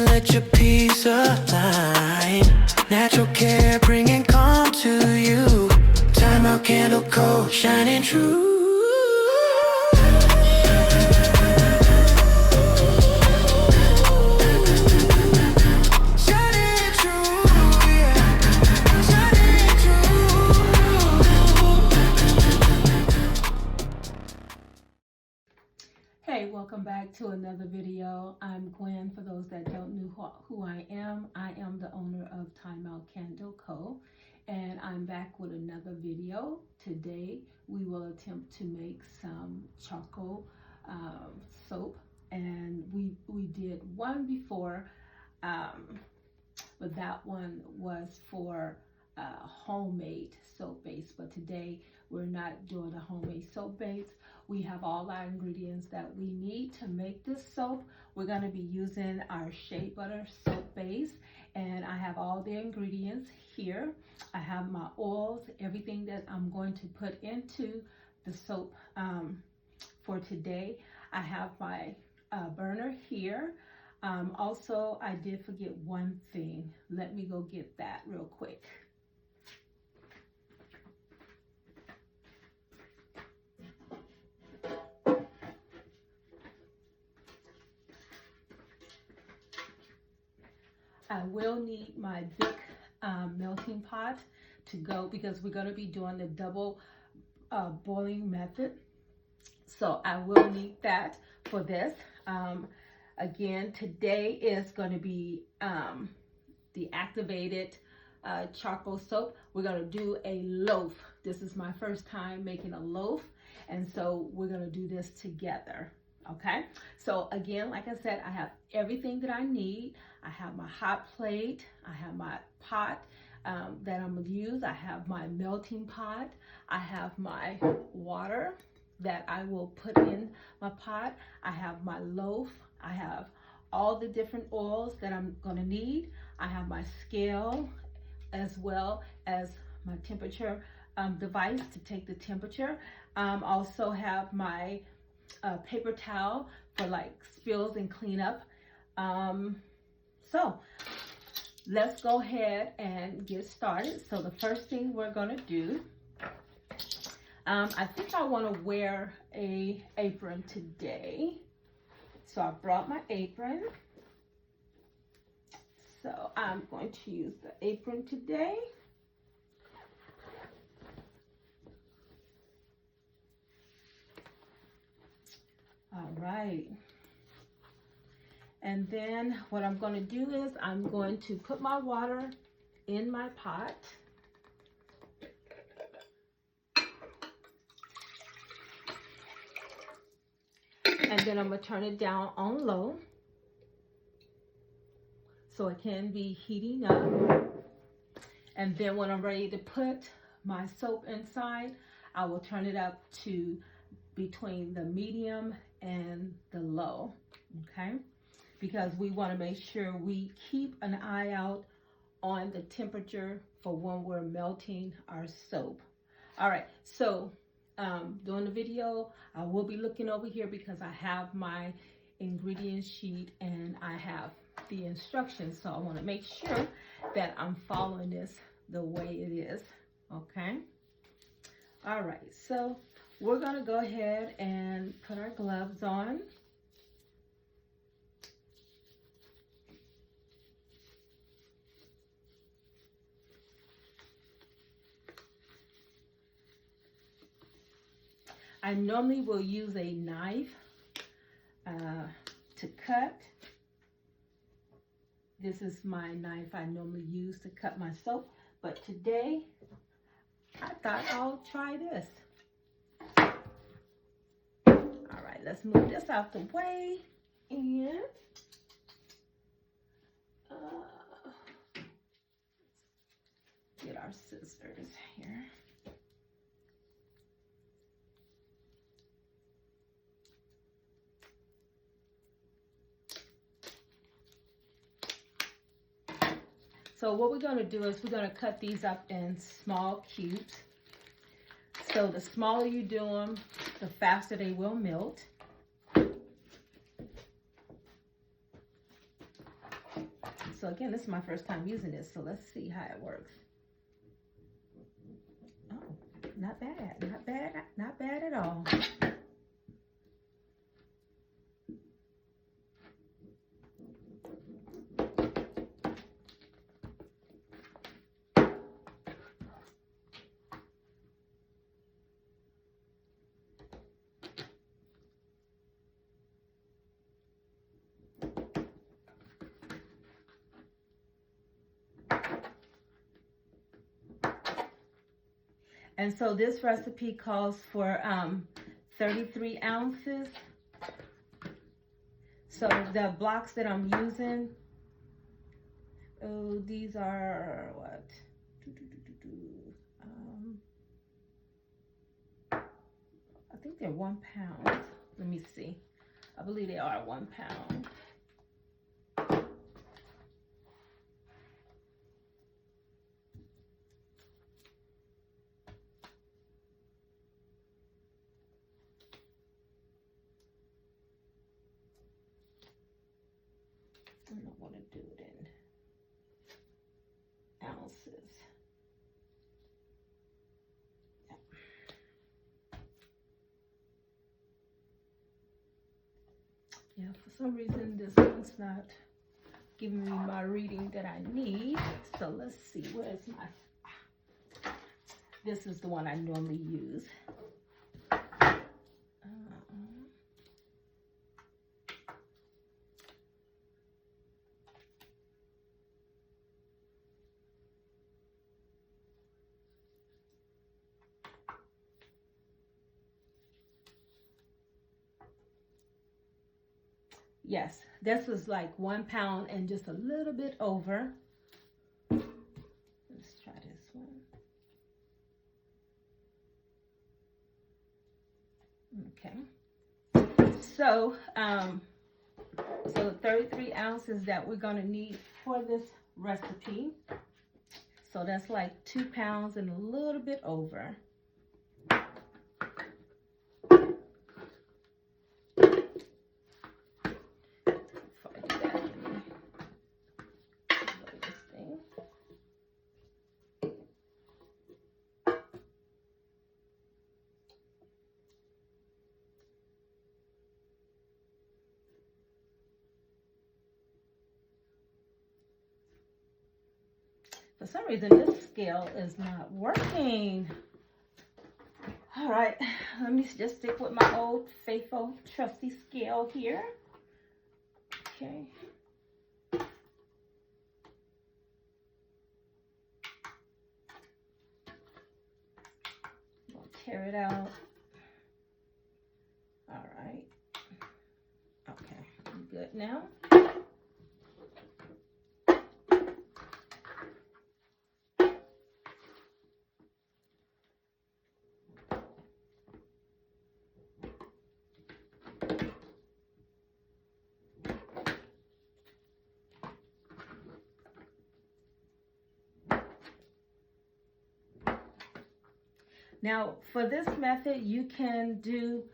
let your peace align. Natural care bringing calm to you. Time Out Candle Co. shining true. Hey, welcome back to another video. I'm Gwen. For those that don't know who I am the owner of Time Out Candle Co. And I'm back with another video. Today we will attempt to make some charcoal soap, and we did one before, but that one was for homemade soap base. But today we're not doing a homemade soap base. We have all our ingredients that we need to make this soap. We're going to be using our shea butter soap base, and I have all the ingredients here. I have my oils, everything that I'm going to put into the soap for today. I have my burner here. Also, I did forget one thing. Let me go get that real quick. I will need my big melting pot to go, because we're going to be doing the double boiling method. So I will need that for this. Again, today is going to be the activated charcoal soap. We're going to do a loaf. This is my first time making a loaf, and so we're going to do this together. Okay, so again, like I said, I have everything that I need. I have my hot plate, I have my pot that I'm going to use, I have my melting pot, I have my water that I will put in my pot, I have my loaf, I have all the different oils that I'm going to need, I have my scale, as well as my temperature device to take the temperature. Also have my paper towel for like spills and cleanup. So let's go ahead and get started. So the first thing we're gonna do, I think I want to wear a apron today. So I brought my apron. So I'm going to use the apron today. All right. And then what I'm going to do is I'm going to put my water in my pot. And then I'm going to turn it down on low, so it can be heating up. And then when I'm ready to put my soap inside, I will turn it up to between the medium and the low, okay? Because we want to make sure we keep an eye out on the temperature for when we're melting our soap. All right, so during the video, I will be looking over here because I have my ingredient sheet and I have the instructions. So I want to make sure that I'm following this the way it is, okay? All right, so we're going to go ahead and put our gloves on. I normally will use a knife to cut. This is my knife I normally use to cut my soap, but today I thought I'll try this. All right, let's move this out the way and get our scissors here. So what we're going to do is we're going to cut these up in small cubes. So the smaller you do them, the faster they will melt. So again, this is my first time using this, so let's see how it works. Oh, not bad, not bad, not bad at all. And so this recipe calls for 33 ounces. So the blocks that I'm using, oh, these are what? I think they're 1 pound. Let me see. I believe they are 1 pound. I don't want to do it in ounces. Yeah, for some reason this one's not giving me my reading that I need. So let's see, where's my, this is the one I normally use. Yes, this is like 1 pound and just a little bit over. Let's try this one. Okay. So, so the 33 ounces that we're gonna need for this recipe. So that's like 2 pounds and a little bit over. For some reason, this scale is not working. All right, let me just stick with my old faithful trusty scale here. Okay. I'll tear it out. All right. Okay, I'm good now. Now, for this method, you can do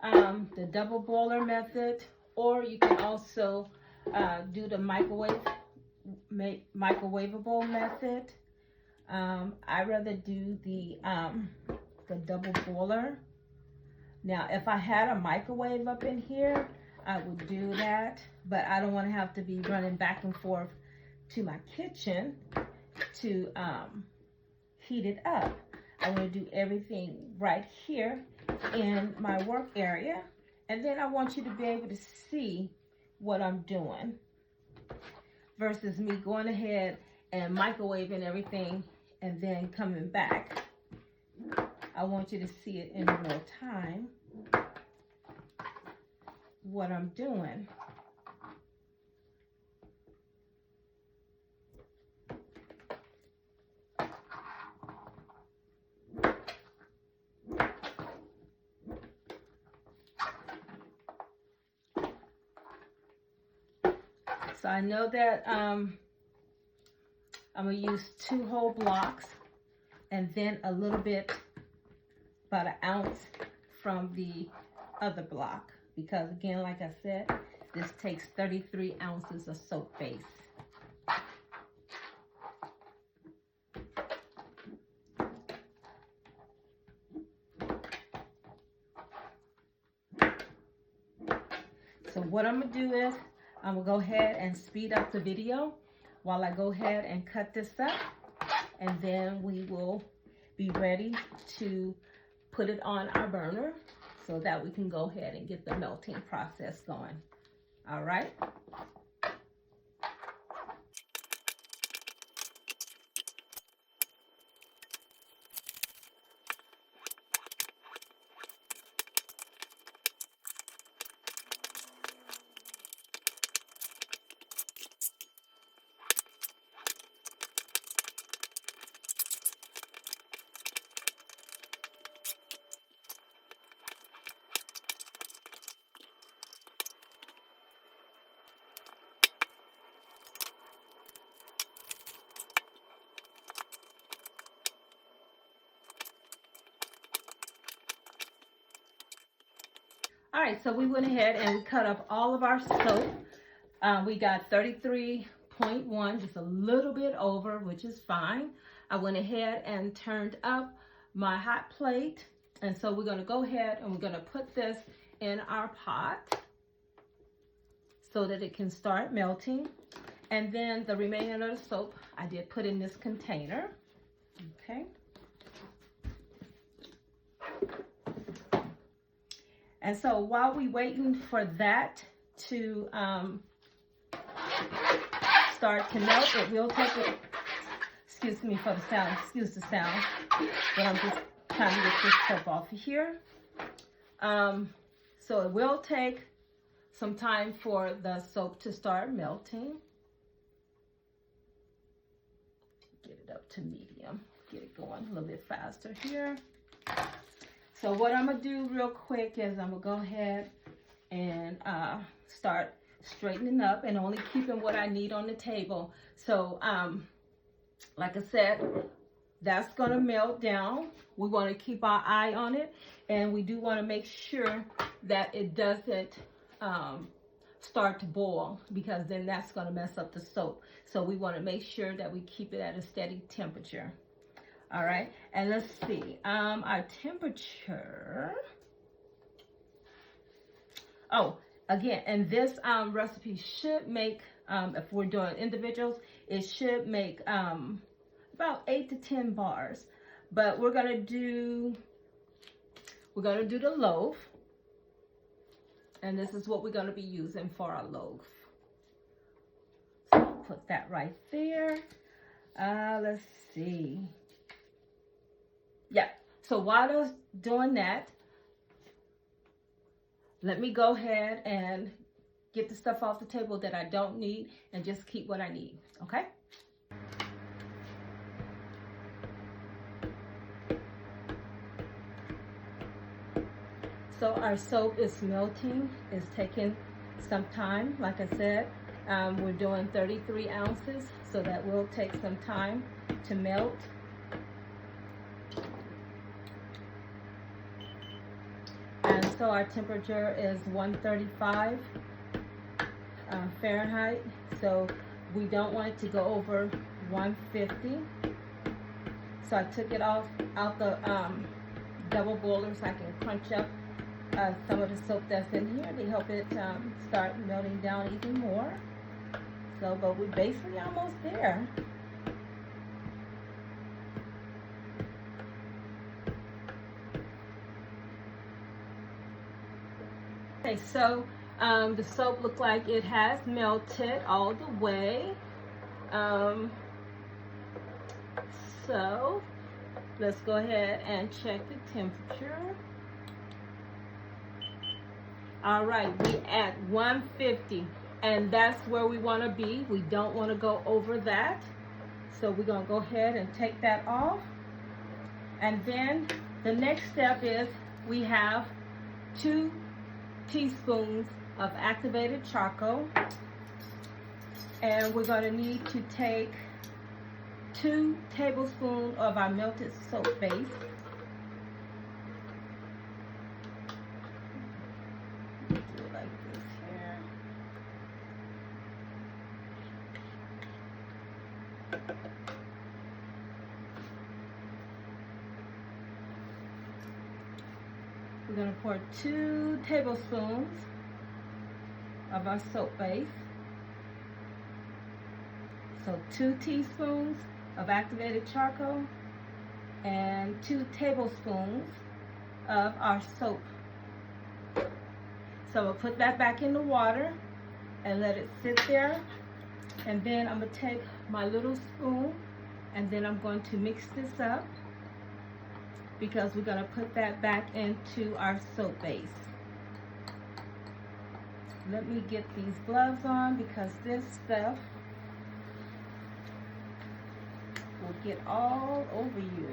the double boiler method, or you can also do the microwavable method. I rather do the double boiler. Now, if I had a microwave up in here, I would do that, but I don't want to have to be running back and forth to my kitchen to heat it up. I want to do everything right here in my work area, and then I want you to be able to see what I'm doing versus me going ahead and microwaving everything and then coming back. I want you to see it in real time what I'm doing. So I know that I'm gonna use 2 whole blocks and then a little bit, about 1 ounce from the other block, because again, like I said, this takes 33 ounces of soap base. So what I'm gonna do is I'm gonna go ahead and speed up the video while I go ahead and cut this up, and then we will be ready to put it on our burner so that we can go ahead and get the melting process going. All right. All right, so we went ahead and we cut up all of our soap. We got 33.1, just a little bit over, which is fine. I went ahead and turned up my hot plate. And so we're gonna go ahead and we're gonna put this in our pot so that it can start melting. And then the remaining of the soap, I did put in this container, okay? And so while we're waiting for that to start to melt, it will take it, excuse me for the sound, excuse the sound, but I'm just trying to get this stuff off of here. So it will take some time for the soap to start melting. Get it up to medium, get it going a little bit faster here. So what I'm gonna do real quick is I'm gonna go ahead and start straightening up and only keeping what I need on the table. So like I said, that's gonna melt down. We wanna keep our eye on it, and we do wanna make sure that it doesn't start to boil, because then that's gonna mess up the soap. So we wanna make sure that we keep it at a steady temperature. All right, and let's see, our temperature. Oh, again, and this recipe should make, if we're doing individuals, it should make about 8 to 10 bars. But we're gonna do the loaf, and this is what we're gonna be using for our loaf. So I'll put that right there. Let's see. Yeah, so while I was doing that, let me go ahead and get the stuff off the table that I don't need and just keep what I need, okay? So our soap is melting, it's taking some time. Like I said, we're doing 33 ounces, so that will take some time to melt. And so our temperature is 135 Fahrenheit. So we don't want it to go over 150. So I took it out the double boiler so I can crunch up some of the soap that's in here to help it start melting down even more. So, but we're basically almost there. Okay, so the soap looks like it has melted all the way. So let's go ahead and check the temperature. All right, we're at 150, and that's where we want to be. We don't want to go over that. So we're going to go ahead and take that off. And then the next step is we have 2 teaspoons of activated charcoal, and we're going to need to take 2 tablespoons of our melted soap base. Do it like this here. We're going to pour 2 tablespoons of our soap base. So 2 teaspoons of activated charcoal and 2 tablespoons of our soap. So we'll put that back in the water and let it sit there. And then I'm going to take my little spoon and then I'm going to mix this up because we're going to put that back into our soap base. Let me get these gloves on because this stuff will get all over you.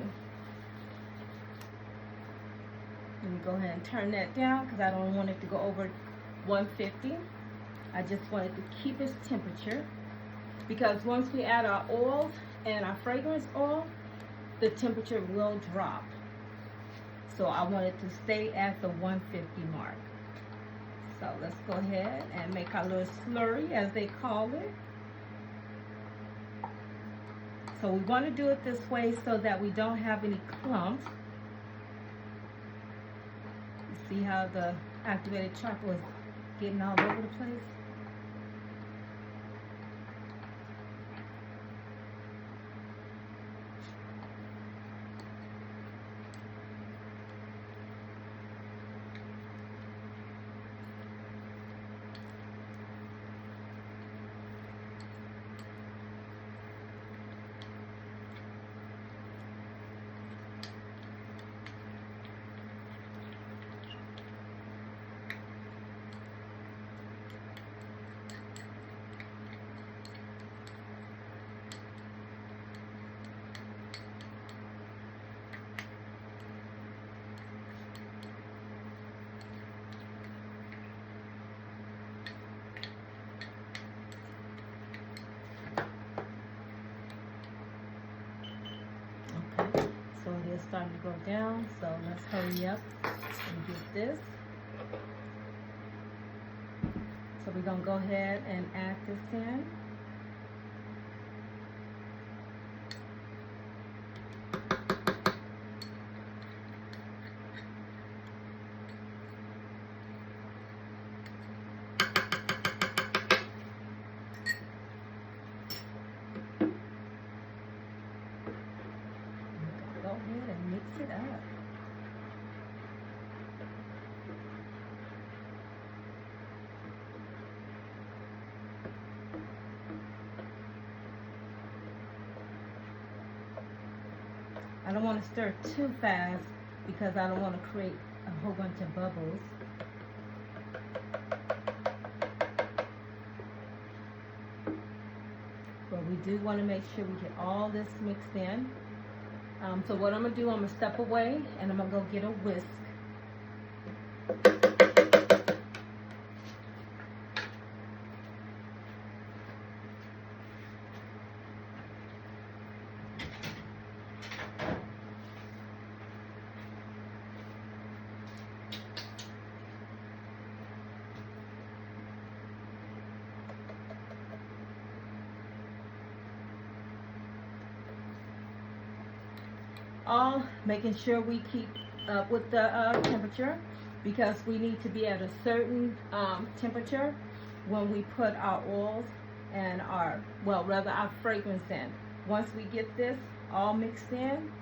Let me go ahead and turn that down because I don't want it to go over 150. I just want it to keep its temperature because once we add our oils and our fragrance oil, the temperature will drop. So I want it to stay at the 150 mark. So let's go ahead and make our little slurry, as they call it. So we want to do it this way so that we don't have any clumps. You see how the activated charcoal is getting all over the place? So it is starting to go down, so let's hurry up and get this. So we're going to go ahead and add this in. Go ahead and mix it up. I don't want to stir too fast because I don't want to create a whole bunch of bubbles. But we do want to make sure we get all this mixed in. So what I'm going to do, I'm going to step away and I'm going to go get a whisk. All making sure we keep up with the temperature because we need to be at a certain temperature when we put our oils and our fragrance in. Once we get this all mixed in,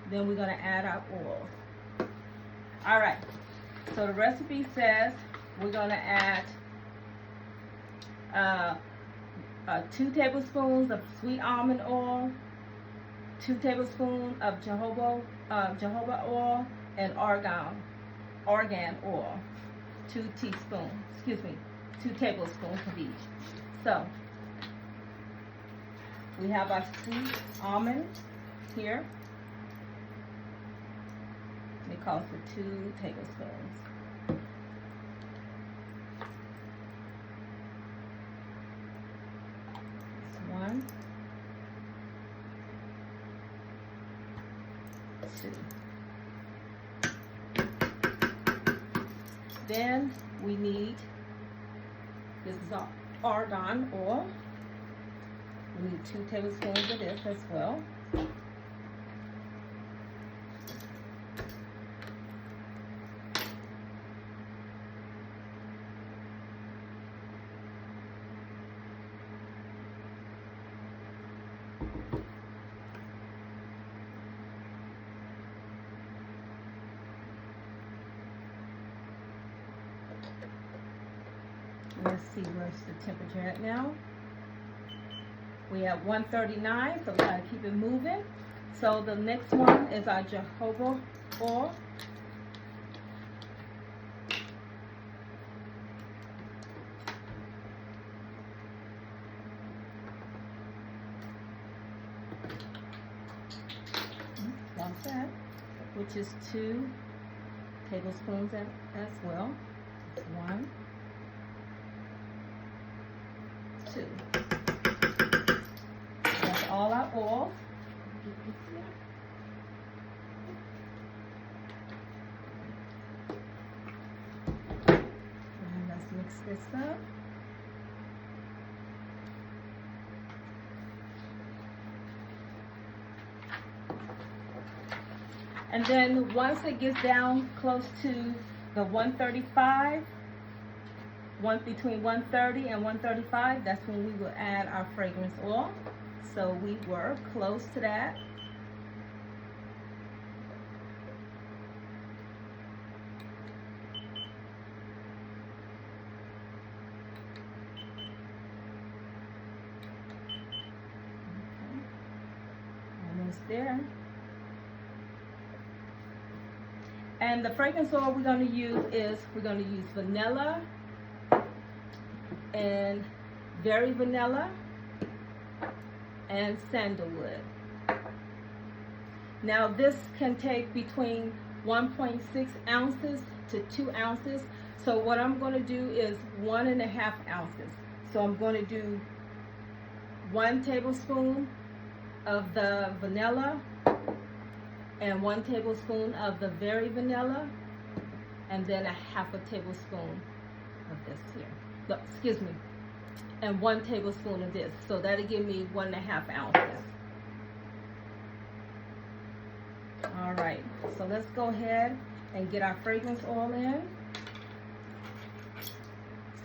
then we're going to add our oils. All right, so the recipe says we're going to add 2 tablespoons of sweet almond oil, 2 tablespoons of jojoba oil, and argan oil. 2 tablespoons of each. So we have our sweet almond here. It calls for 2 tablespoons. That's 1, 2. Then we need, this is our argan oil. We need 2 tablespoons of this as well. Let's see where's the temperature at now. We have 139, so we gotta keep it moving. So the next one is our jojoba oil. Like that, which is 2 tablespoons as well. 1, 2. That's all our oil. And let's mix this up. And then once it gets down close to the 135, between 130 and 135, that's when we will add our fragrance oil. So we were close to that. Okay. Almost there. And the fragrance oil we're going to use is, vanilla and very vanilla and sandalwood. Now this can take between 1.6 ounces to 2 ounces. So what I'm going to do is 1.5 ounces. So I'm going to do 1 tablespoon of the vanilla and 1 tablespoon of the very vanilla, and then 1/2 tablespoon of this here. No, excuse me, and 1 tablespoon of this. So that'll give me 1.5 ounces. All right, so let's go ahead and get our fragrance oil in.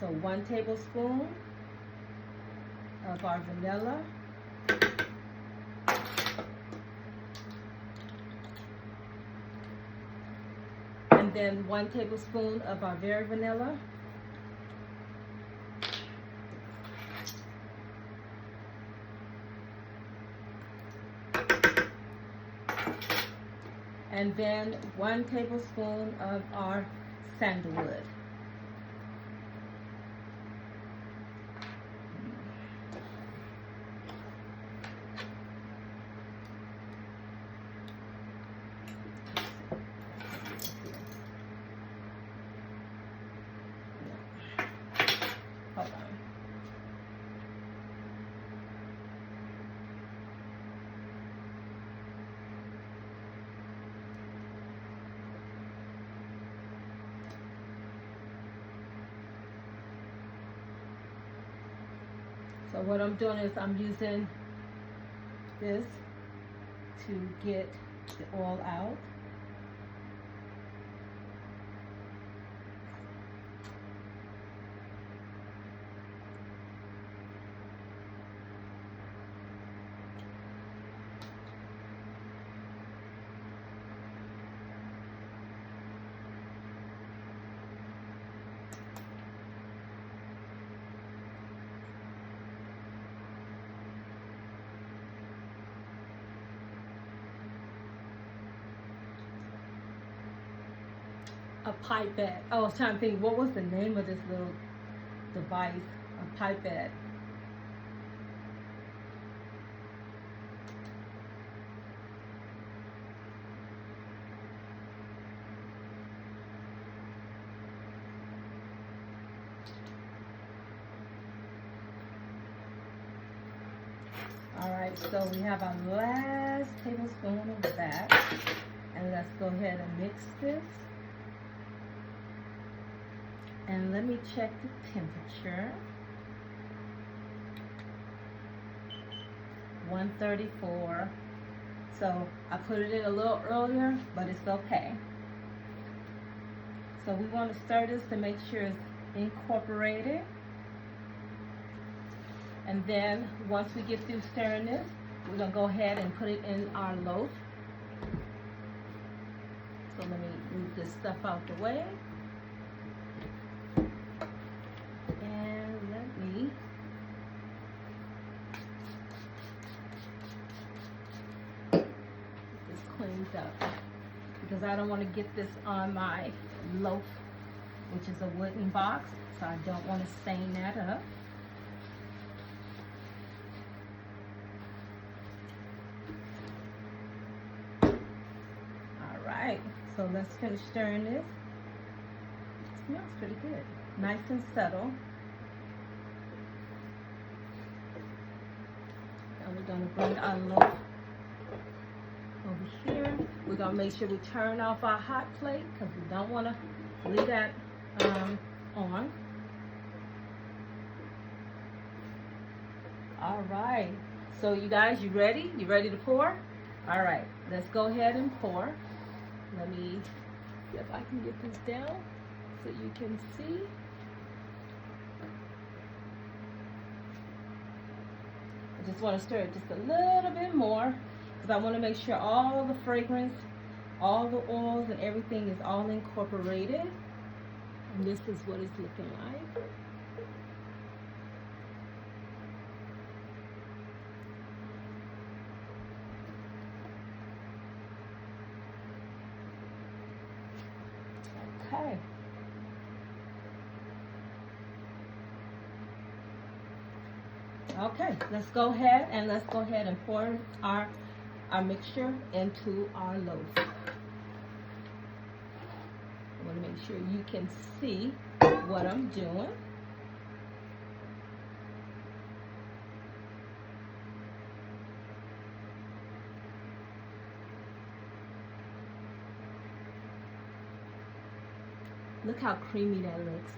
So 1 tablespoon of our vanilla. And then 1 tablespoon of our very vanilla. And then 1 tablespoon of our sandalwood. Hold on. So what I'm doing is I'm using this to get the oil out. A pipette. Oh, I was trying to think, what was the name of this little device? A pipette. All right, so we have our last tablespoon of that. And let's go ahead and mix this. And let me check the temperature. 134. So I put it in a little earlier, but it's okay. So we want to stir this to make sure it's incorporated. And then once we get through stirring this, we're going to go ahead and put it in our loaf. So let me move this stuff out the way. And let me get this cleaned up, because I don't want to get this on my loaf, which is a wooden box, so I don't want to stain that up. Alright, so let's finish stirring this. It smells pretty good. Nice and subtle. Now we're going to bring our loaf over here. We're going to make sure we turn off our hot plate, because we don't want to leave that on. Alright, so you guys, you ready? You ready to pour? Alright, let's go ahead and pour. Let me see if I can get this down so you can see. I just want to stir it just a little bit more, because I want to make sure all the fragrance, all the oils and everything is all incorporated. And this is what it's looking like. Okay. Okay, let's go ahead and pour our mixture into our loaf. I want to make sure you can see what I'm doing. Look how creamy that looks.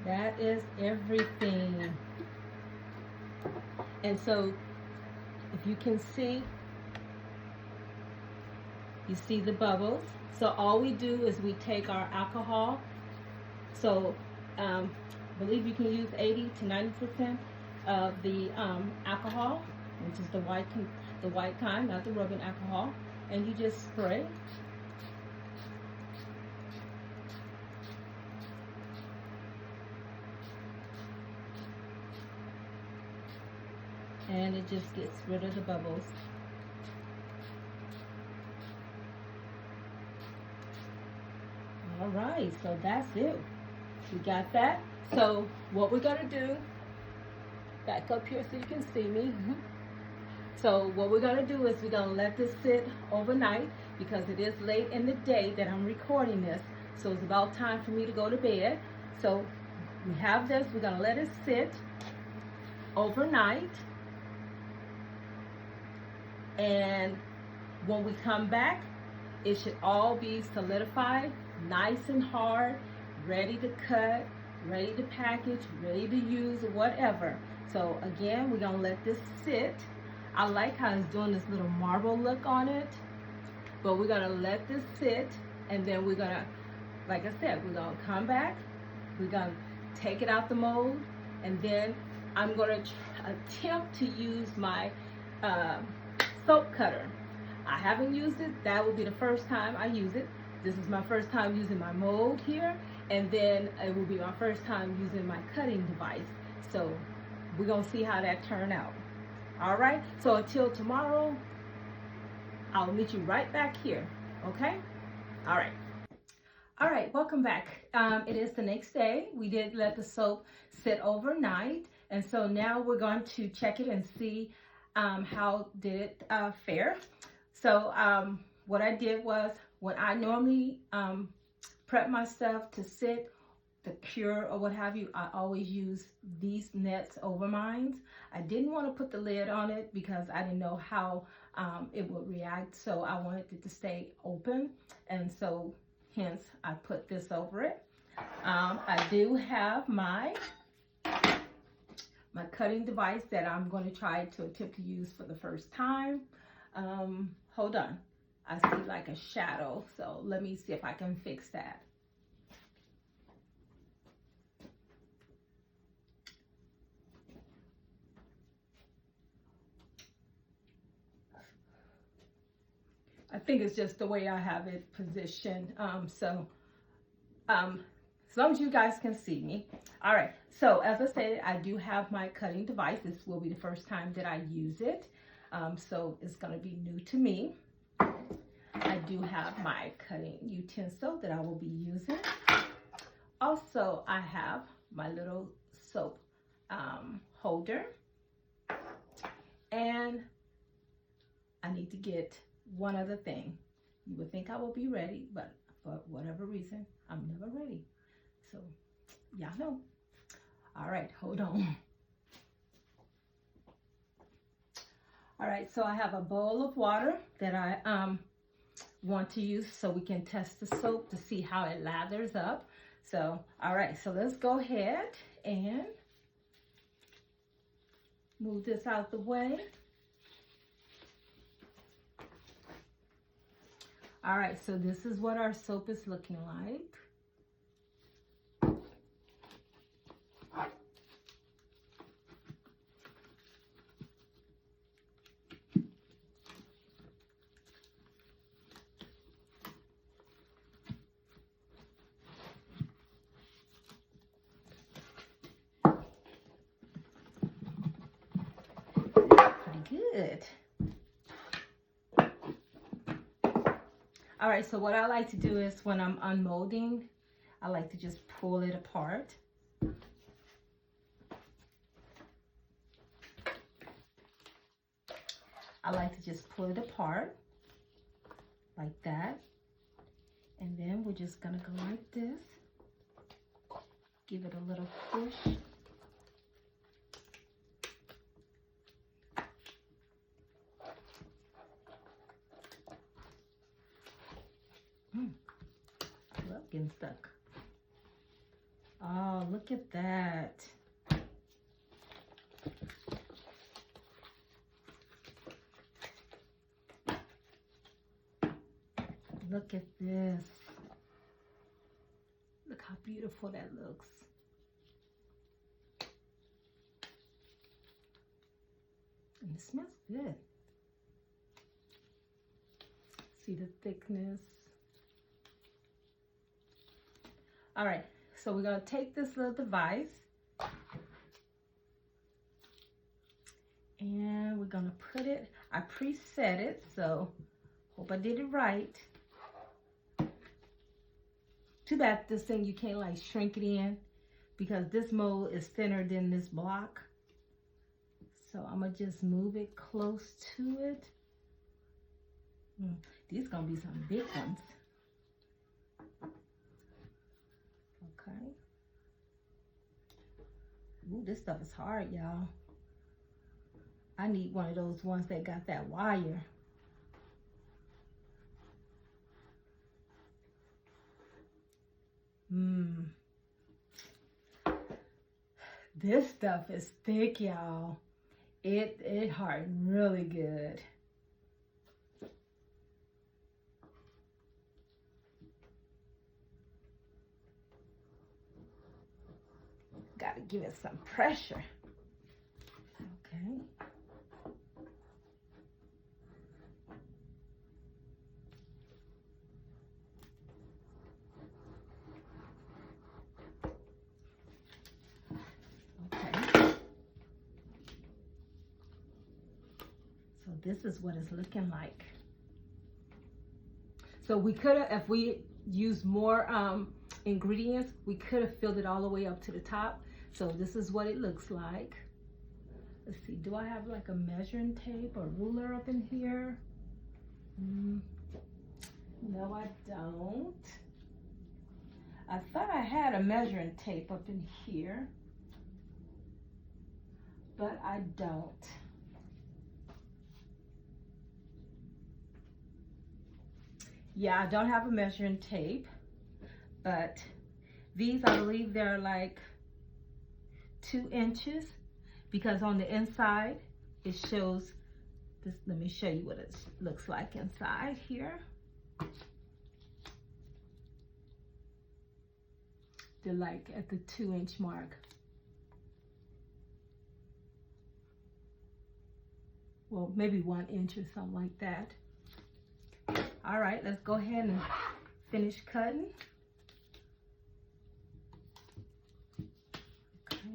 That is everything. And so, if you can see, you see the bubbles. So all we do is we take our alcohol. So I believe you can use 80 to 90% of the alcohol, which is the white kind, not the rubbing alcohol, and you just spray. And it just gets rid of the bubbles. All right, so that's it. We got that. So what we're gonna do, back up here so you can see me. So what we're gonna do is we're gonna let this sit overnight, because it is late in the day that I'm recording this. So it's about time for me to go to bed. So we have this, we're gonna let it sit overnight. And when we come back, it should all be solidified, nice and hard, ready to cut, ready to package, ready to use, whatever. So again, we're gonna let this sit. I like how it's doing this little marble look on it, but we're gonna let this sit, and then we're gonna, like I said, we're gonna come back, we're gonna take it out the mold, and then I'm gonna attempt to use my soap cutter. I haven't used it. That will be the first time I use it. This is my first time using my mold here, and then it will be my first time using my cutting device. So we're gonna see how that turned out. All right, so until tomorrow, I'll meet you right back here, okay? All right, welcome back. It is the next day. We did let the soap sit overnight, and so now we're going to check it and see how did it fare. So what I did was, when I normally prep my stuff to sit the Pure or what have you, I always use these nets over mine. I didn't want to put the lid on it because I didn't know how it would react, so I wanted it to stay open, and so hence I put this over it. I do have my cutting device that I'm going to try to attempt to use for the first time. Hold on, I see like a shadow, so let me see if I can fix that. I think it's just the way I have it positioned. As long as you guys can see me. All right, so as I said, I do have my cutting device. This will be the first time that I use it. So it's gonna be new to me. I do have my cutting utensil that I will be using. Also, I have my little soap holder. And I need to get one other thing. You would think I will be ready, but for whatever reason, I'm never ready. So, y'all know. All right, hold on. All right, so I have a bowl of water that I want to use so we can test the soap to see how it lathers up. So, all right, so let's go ahead and move this out the way. All right, so this is what our soap is looking like. Pretty good. All right, so what I like to do is when I'm unmolding, I like to just pull it apart. I like to just pull it apart like that. And then we're just gonna go like this. Give it a little push. Look, getting stuck. Oh, look at that. Look at this. Look how beautiful that looks. And it smells good. See the thickness. All right, so we're gonna take this little device and we're gonna put it, I preset it, so hope I did it right. Too bad this thing you can't like shrink it in because this mold is thinner than this block. So I'm gonna just move it close to it. These gonna be some big ones. Okay. Ooh, this stuff is hard, y'all. I need one of those ones that got that wire. This stuff is thick, y'all. It hardened really good. Gotta give it some pressure. Okay. So this is what it's looking like. So we could have, if we used more ingredients, we could have filled it all the way up to the top. So this is what it looks like. Let's see, do I have like a measuring tape or ruler up in here? No, I don't. I thought I had a measuring tape up in here, but I don't. Yeah, I don't have a measuring tape, but these, I believe they're like 2 inches, because on the inside it shows this. Let me show you what it looks like inside here. They're like at the 2-inch mark. Well, maybe 1 inch or something like that. All right, let's go ahead and finish cutting. Okay.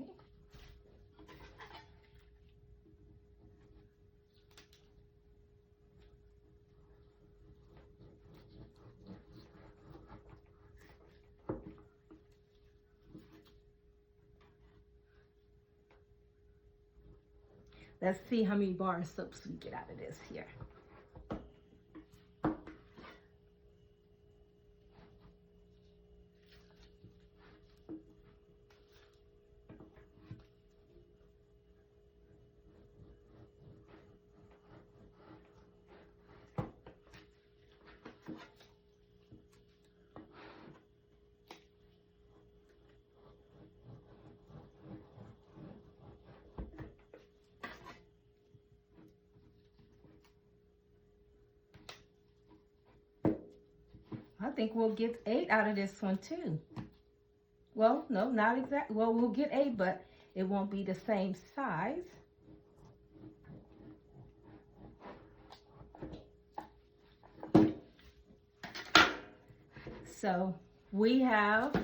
Let's see how many bar soaps we get out of this here. I think we'll get 8 out of this one too. Well, no, not exactly. Well, we'll get 8, but it won't be the same size. So we have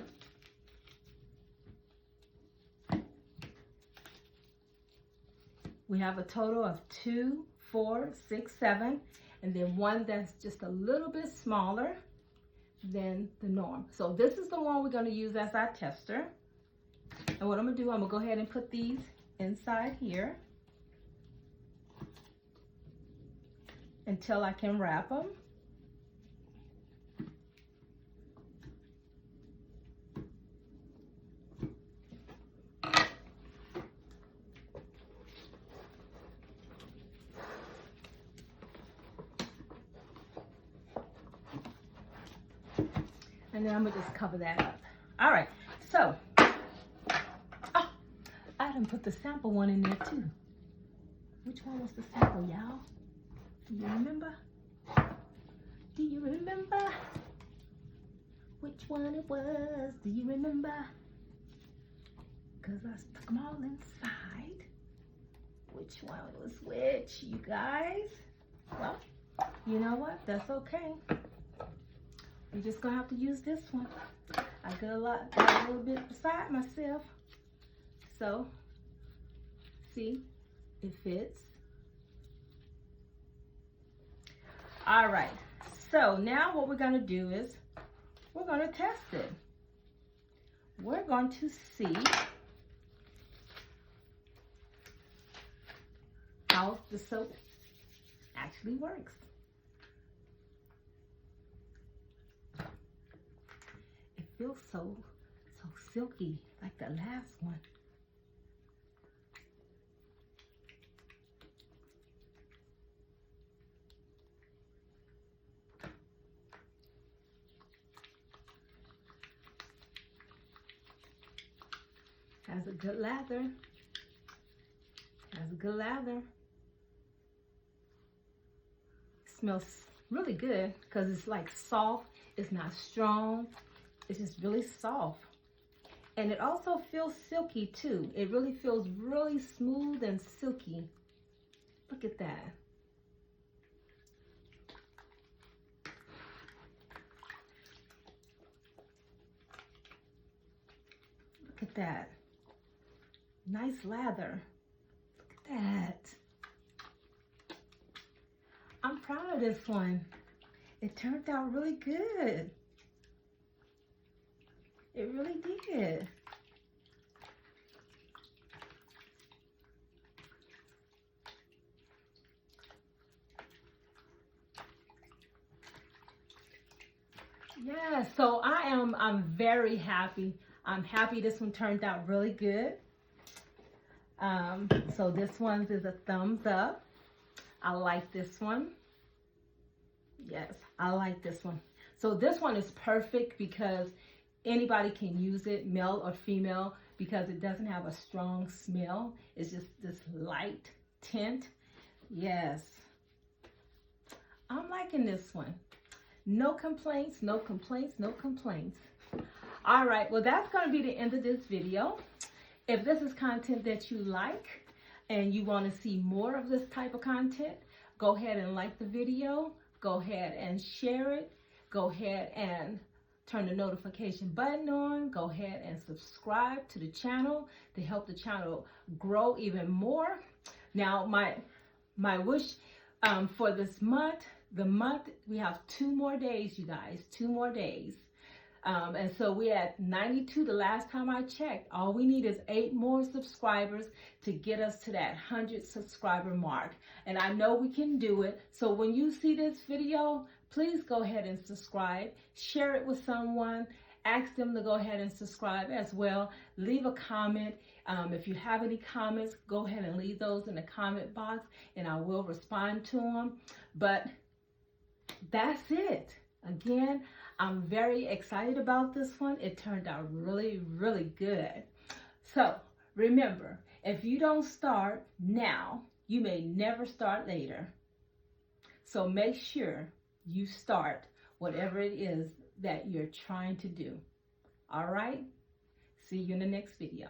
a total of 2, 4, 6, 7, and then one that's just a little bit smaller than the norm. So this is the one we're going to use as our tester. And what I'm going to do, I'm going to go ahead and put these inside here until I can wrap them. And then I'm gonna just cover that up. All right, so, oh, I didn't put the sample one in there too. Which one was the sample, y'all? Do you remember? Do you remember which one it was? Do you remember? Because I stuck them all inside. Which one was which, you guys? Well, you know what? That's okay. We're just gonna have to use this one. I got a little bit beside myself. So, see, it fits. All right, so now what we're gonna do is, we're gonna test it. We're going to see how the soap actually works. Feels so silky, like the last one. Has a good lather. Has a good lather. Smells really good because it's like soft. It's not strong. It's just really soft. And it also feels silky too. It really feels really smooth and silky. Look at that. Look at that. Nice lather. Look at that. I'm proud of this one. It turned out really good. It really did. Yeah, so I'm very happy. I'm happy this one turned out really good. So this one is a thumbs up. I like this one. Yes, I like this one. So this one is perfect because anybody can use it, male or female, because it doesn't have a strong smell. It's just this light tint. Yes, I'm liking this one. No complaints, no complaints, no complaints. All right, well, that's going to be the end of this video. If this is content that you like and you want to see more of this type of content, go ahead and like the video. Go ahead and share it. Go ahead and turn the notification button on. Go ahead and subscribe to the channel to help the channel grow even more. Now, my wish for this month, we have 2 more days, you guys, 2 more days. And so we're at 92 the last time I checked. All we need is 8 more subscribers to get us to that 100 subscriber mark. And I know we can do it. So when you see this video, please go ahead and subscribe. Share it with someone. Ask them to go ahead and subscribe as well. Leave a comment. If you have any comments, go ahead and leave those in the comment box and I will respond to them. But that's it. Again, I'm very excited about this one. It turned out really, really good. So remember, if you don't start now, you may never start later. So make sure you start whatever it is that you're trying to do. All right? See you in the next video.